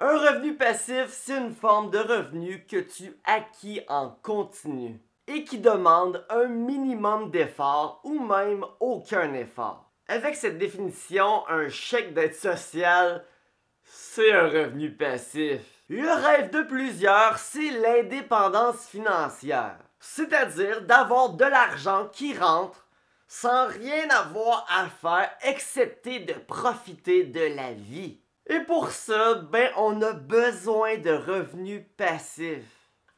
Un revenu passif, c'est une forme de revenu que tu acquis en continu et qui demande un minimum d'effort ou même aucun effort. Avec cette définition, un chèque d'aide sociale, c'est un revenu passif. Le rêve de plusieurs, c'est l'indépendance financière, c'est-à-dire d'avoir de l'argent qui rentre sans rien avoir à faire excepté de profiter de la vie. Et pour ça, on a besoin de revenus passifs.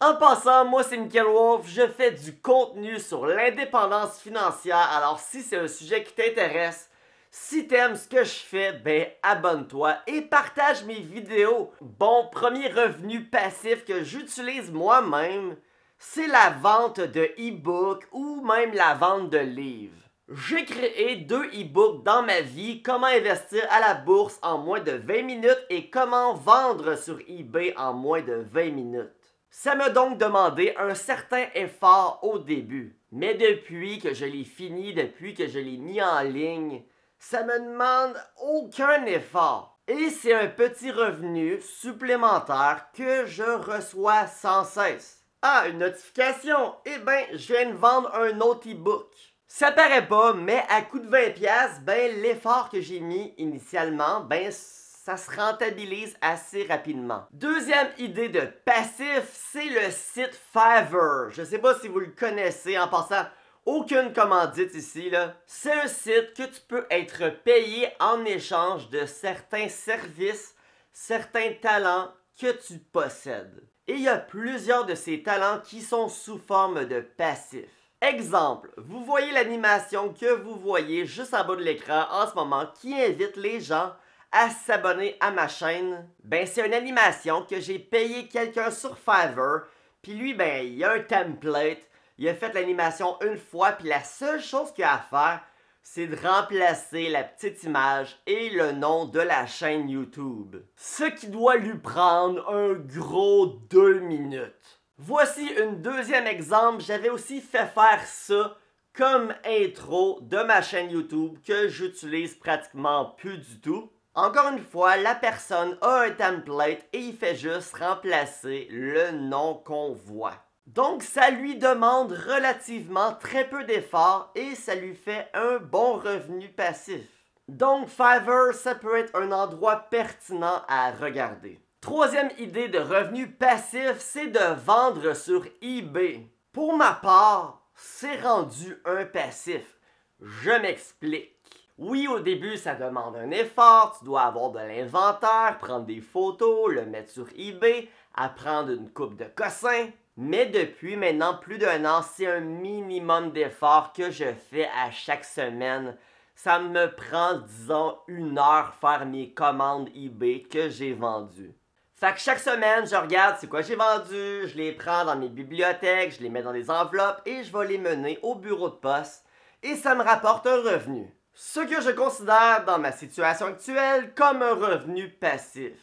En passant, moi c'est Michael Wolf, je fais du contenu sur l'indépendance financière, alors si c'est un sujet qui t'intéresse, si t'aimes ce que je fais, abonne-toi et partage mes vidéos. Bon, premier revenu passif que j'utilise moi-même, c'est la vente de e-books ou même la vente de livres. J'ai créé 2 e-books dans ma vie, comment investir à la bourse en moins de 20 minutes et comment vendre sur eBay en moins de 20 minutes. Ça m'a donc demandé un certain effort au début, mais depuis que je l'ai fini, depuis que je l'ai mis en ligne, ça me demande aucun effort. Et c'est un petit revenu supplémentaire que je reçois sans cesse. Ah, une notification! Je viens de vendre un autre e-book. Ça paraît pas, mais à coût de 20$, l'effort que j'ai mis initialement, ça se rentabilise assez rapidement. Deuxième idée de passif, c'est le site Fiverr. Je sais pas si vous le connaissez, en passant, aucune commandite ici, là. C'est un site que tu peux être payé en échange de certains services, certains talents que tu possèdes. Et il y a plusieurs de ces talents qui sont sous forme de passif. Exemple, vous voyez l'animation que vous voyez juste en bas de l'écran en ce moment qui invite les gens à s'abonner à ma chaîne. C'est une animation que j'ai payé quelqu'un sur Fiverr, puis lui, il a un template, il a fait l'animation une fois, puis la seule chose qu'il a à faire, c'est de remplacer la petite image et le nom de la chaîne YouTube. Ce qui doit lui prendre un gros 2 minutes. Voici un deuxième exemple, j'avais aussi fait faire ça comme intro de ma chaîne YouTube que j'utilise pratiquement plus du tout. Encore une fois, la personne a un template et il fait juste remplacer le nom qu'on voit. Donc ça lui demande relativement très peu d'efforts et ça lui fait un bon revenu passif. Donc Fiverr, ça peut être un endroit pertinent à regarder. Troisième idée de revenu passif, c'est de vendre sur eBay. Pour ma part, c'est rendu un passif. Je m'explique. Oui, au début, ça demande un effort, tu dois avoir de l'inventaire, prendre des photos, le mettre sur eBay, apprendre une coupe de cossins. Mais depuis maintenant plus d'1 an, c'est un minimum d'effort que je fais à chaque semaine. Ça me prend, disons, 1 heure faire mes commandes eBay que j'ai vendues. Fait que chaque semaine, je regarde c'est quoi j'ai vendu, je les prends dans mes bibliothèques, je les mets dans des enveloppes et je vais les mener au bureau de poste et ça me rapporte un revenu. Ce que je considère dans ma situation actuelle comme un revenu passif.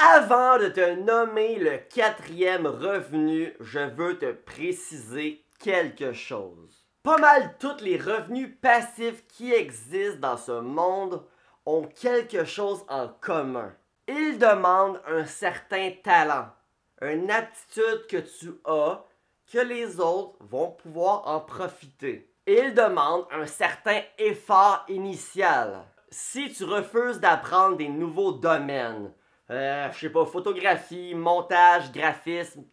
Avant de te nommer le 4e revenu, je veux te préciser quelque chose. Pas mal tous les revenus passifs qui existent dans ce monde ont quelque chose en commun. Ils demandent un certain talent, une aptitude que tu as, que les autres vont pouvoir en profiter. Ils demandent un certain effort initial. Si tu refuses d'apprendre des nouveaux domaines, photographie, montage, graphisme,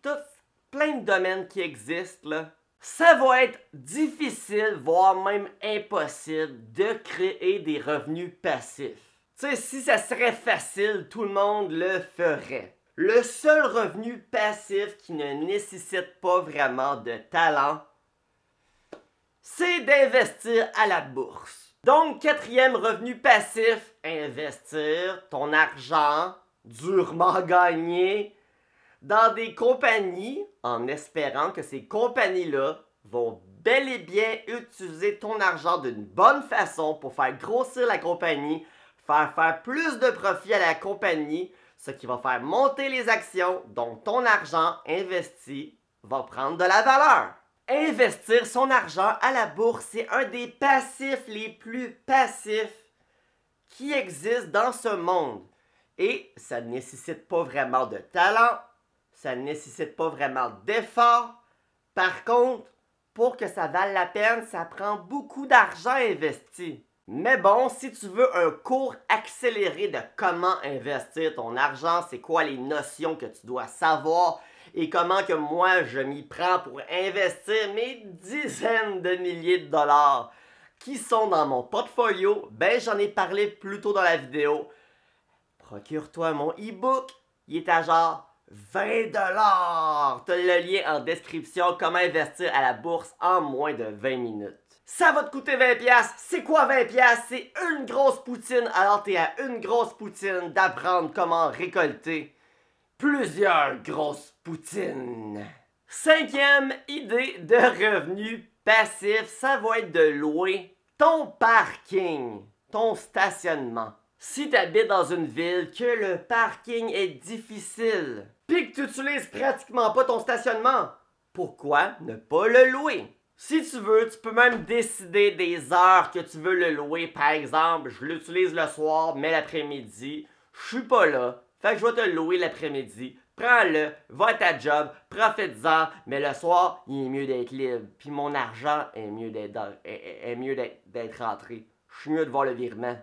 plein de domaines qui existent, là, ça va être difficile, voire même impossible, de créer des revenus passifs. Tu sais, si ça serait facile, tout le monde le ferait. Le seul revenu passif qui ne nécessite pas vraiment de talent, c'est d'investir à la bourse. Donc, 4e revenu passif, investir ton argent durement gagné dans des compagnies en espérant que ces compagnies-là vont bel et bien utiliser ton argent d'une bonne façon pour faire grossir la compagnie, faire plus de profit à la compagnie, ce qui va faire monter les actions, donc ton argent investi va prendre de la valeur. Investir son argent à la bourse, c'est un des passifs les plus passifs qui existent dans ce monde. Et ça ne nécessite pas vraiment de talent, ça ne nécessite pas vraiment d'effort. Par contre, pour que ça vale la peine, ça prend beaucoup d'argent investi. Mais bon, si tu veux un cours accéléré de comment investir ton argent, c'est quoi les notions que tu dois savoir et comment que moi je m'y prends pour investir mes dizaines de milliers de dollars qui sont dans mon portfolio, ben j'en ai parlé plus tôt dans la vidéo. Procure-toi mon e-book, il est à genre 20 dollars. T'as le lien en description, comment investir à la bourse en moins de 20 minutes. Ça va te coûter 20 pièces. C'est quoi 20 pièces? C'est une grosse poutine. Alors t'es à une grosse poutine d'apprendre comment récolter plusieurs grosses poutines. Cinquième idée de revenu passif, ça va être de louer ton parking, ton stationnement. Si tu habites dans une ville que le parking est difficile, puis que tu n'utilises pratiquement pas ton stationnement, pourquoi ne pas le louer? Si tu veux, tu peux même décider des heures que tu veux le louer. Par exemple, je l'utilise le soir, mais l'après-midi, je suis pas là. Fait que je vais te le louer l'après-midi. Prends-le, va à ta job, profite-en, mais le soir, il est mieux d'être libre. Puis mon argent est mieux d'être rentré. Je suis mieux de voir le virement.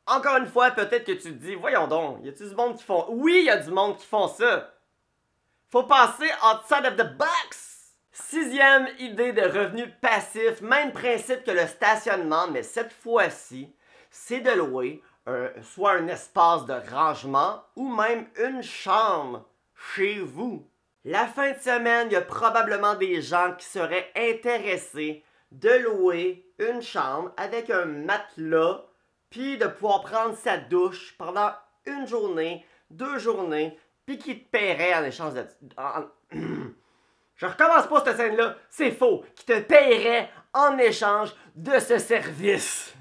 Encore une fois, peut-être que tu te dis, voyons donc, y a-tu du monde qui font... Oui, il y a du monde qui font ça. Faut penser outside of the box. Sixième idée de revenu passif, même principe que le stationnement, mais cette fois-ci, c'est de louer soit un espace de rangement ou même une chambre chez vous. La fin de semaine, il y a probablement des gens qui seraient intéressés de louer une chambre avec un matelas, puis de pouvoir prendre sa douche pendant une journée, 2 journées, puis qui te paierait en échange de... Je recommence pas cette scène-là, c'est faux, qui te paierait en échange de ce service.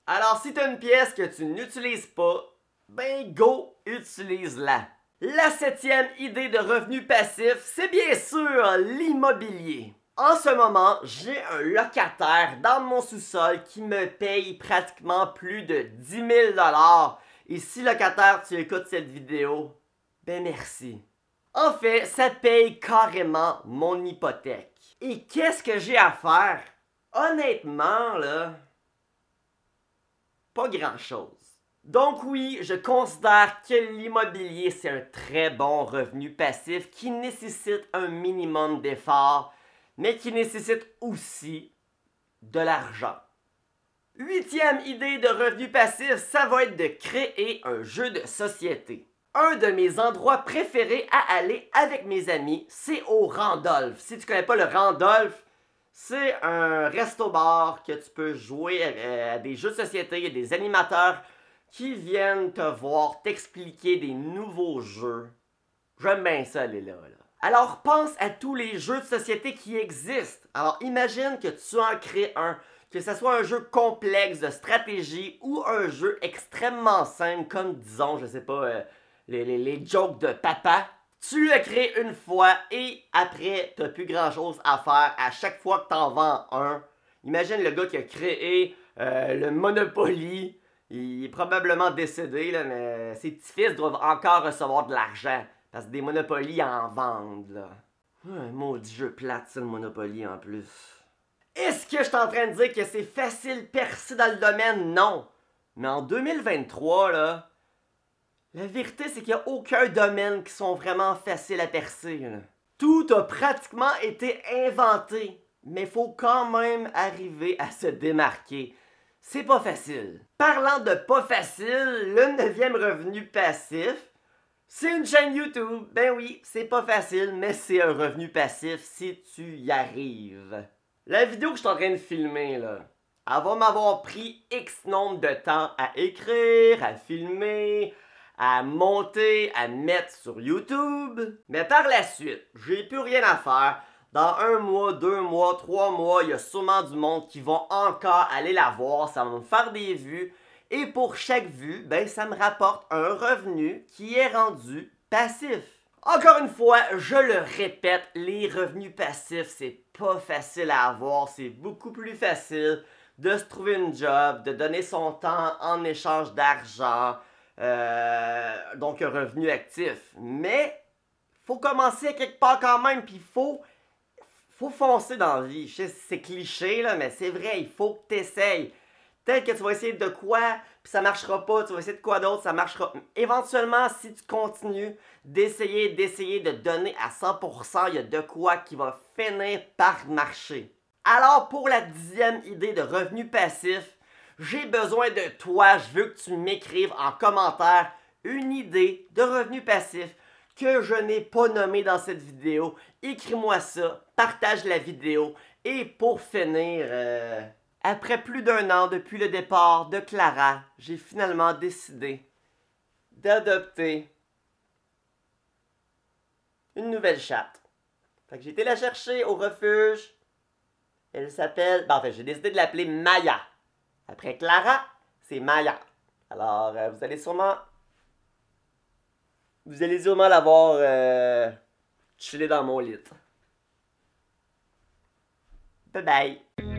Alors si tu as une pièce que tu n'utilises pas, ben go, utilise-la. La septième idée de revenu passif, c'est bien sûr l'immobilier. En ce moment, j'ai un locataire dans mon sous-sol qui me paye pratiquement plus de 10 000 $. Et si locataire, tu écoutes cette vidéo, ben merci. En fait, ça paye carrément mon hypothèque. Et qu'est-ce que j'ai à faire? Honnêtement, là, pas grand-chose. Donc oui, je considère que l'immobilier, c'est un très bon revenu passif qui nécessite un minimum d'effort, mais qui nécessite aussi de l'argent. Huitième idée de revenu passif, ça va être de créer un jeu de société. Un de mes endroits préférés à aller avec mes amis, c'est au Randolph. Si tu connais pas le Randolph, c'est un resto-bar que tu peux jouer à des jeux de société. Il y a des animateurs qui viennent te voir, t'expliquer des nouveaux jeux. J'aime bien ça aller là. Alors pense à tous les jeux de société qui existent. Alors imagine que tu en crées un, que ce soit un jeu complexe de stratégie ou un jeu extrêmement simple comme disons, je sais pas, les jokes de papa. Tu le crées une fois et après, t'as plus grand chose à faire à chaque fois que t'en vends un. Imagine le gars qui a créé le Monopoly. Il est probablement décédé, là, mais ses petits-fils doivent encore recevoir de l'argent. Parce que des Monopoly en vendent, là. Un maudit jeu plate, ça, le Monopoly, en plus. Est-ce que je suis en train de dire que c'est facile percer dans le domaine? Non. Mais en 2023, là, la vérité, c'est qu'il n'y a aucun domaine qui sont vraiment faciles à percer, là. Tout a pratiquement été inventé. Mais il faut quand même arriver à se démarquer. C'est pas facile. Parlant de pas facile, le 9e revenu passif, c'est une chaîne YouTube. Ben oui, c'est pas facile, mais c'est un revenu passif si tu y arrives. La vidéo que je suis en train de filmer, là, elle va m'avoir pris X nombre de temps à écrire, à filmer, à monter, à mettre sur YouTube. Mais par la suite, j'ai plus rien à faire. Dans 1 mois, 2 mois, 3 mois, il y a sûrement du monde qui vont encore aller la voir. Ça va me faire des vues. Et pour chaque vue, ben, ça me rapporte un revenu qui est rendu passif. Encore une fois, je le répète, les revenus passifs, c'est pas facile à avoir. C'est beaucoup plus facile de se trouver une job, de donner son temps en échange d'argent, donc un revenu actif. Mais faut commencer à quelque part quand même, puis faut foncer dans la vie. Je sais, c'est cliché, là, mais c'est vrai, il faut que tu essayes. Peut-être que tu vas essayer de quoi, puis ça marchera pas, tu vas essayer de quoi d'autre, ça marchera. Éventuellement, si tu continues d'essayer de donner à 100%, il y a de quoi qui va finir par marcher. Alors, pour la 10e idée de revenu passif, j'ai besoin de toi. Je veux que tu m'écrives en commentaire une idée de revenu passif que je n'ai pas nommée dans cette vidéo. Écris-moi ça, partage la vidéo. Et pour finir, après plus d'1 an depuis le départ de Clara, j'ai finalement décidé d'adopter une nouvelle chatte. Fait que j'ai été la chercher au refuge. Elle s'appelle... Ben, en fait, j'ai décidé de l'appeler Maya. Après Clara, c'est Maya. Alors, vous allez sûrement la voir chiller dans mon lit. Bye bye.